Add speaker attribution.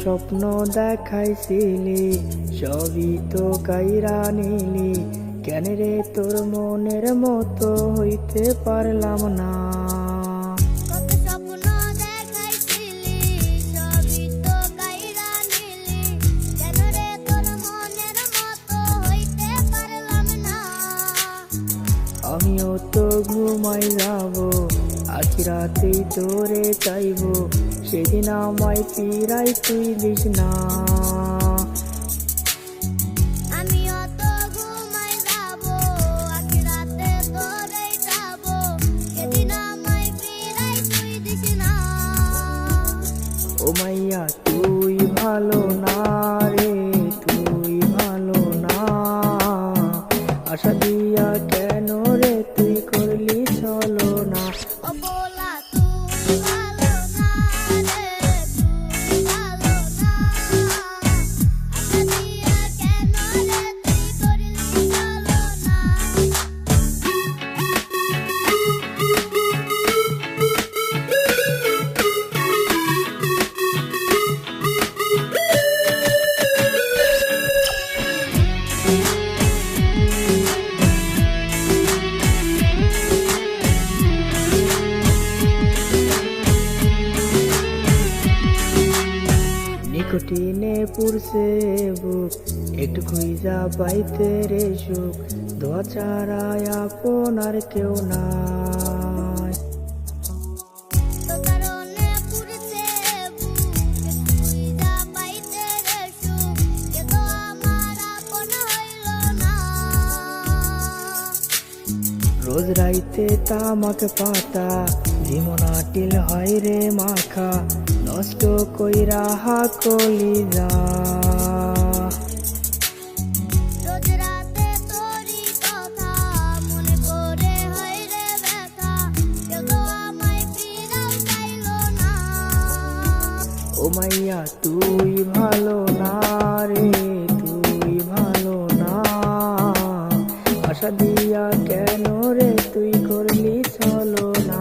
Speaker 1: স্বপ্ন দেখাইছিলি সবই তো কাইরা নিলি, কেন রে তোর মনের মতো হইতে পারলাম না।
Speaker 2: কত স্বপ্ন দেখাইছিলি সবই তো কাইরা নিলি, কেন রে তোর মনের মতো হইতে পারলাম না।
Speaker 1: আমিও তো ঘুমাই যাব, আখিরাতেই তোরে চাইব, সেদিন আমায় ফিরাই তুই দিস না।
Speaker 2: আমিও তো ঘুমাই যাব, আখিরাতে তোরে যাব, সেদিন আমায় ফিরাই তুই দিস না।
Speaker 1: ও মাইয়া তুই ভালো না রে, তুই ভালো না, আশা দিয়া কেন রে তুই করলি চলো না।
Speaker 2: ও বলা তুই ভালো না রে, তুই ভালো না, আশা দিয়া কেন রে তুই করলি চলো না।
Speaker 1: নিকটিনে পুরছে বুক, একটু খুঁজা পাইতে রে সুখ, দোয়া ছাড়া আপন আর কেউ নাই।
Speaker 2: তো কারণে পুরছে বুক, খুঁজা পাইতে রে সুখ, এ তো আমার আপন হইল না।
Speaker 1: রোজ রাইতে তামাক পাতা, জীবনাটিল হয় রে মাখা, নষ্ট কইরা কলিজা।
Speaker 2: রোজ রাতে তোরই কথা মনে করে হয় রে ব্যথা, কেউ তো আমায় ফিরাও চাইলো না।
Speaker 1: ও মাইয়া তুই ভালো না রে, তুই ভালো না, আশা দিয়া কেন রে তুই করলি চলো না।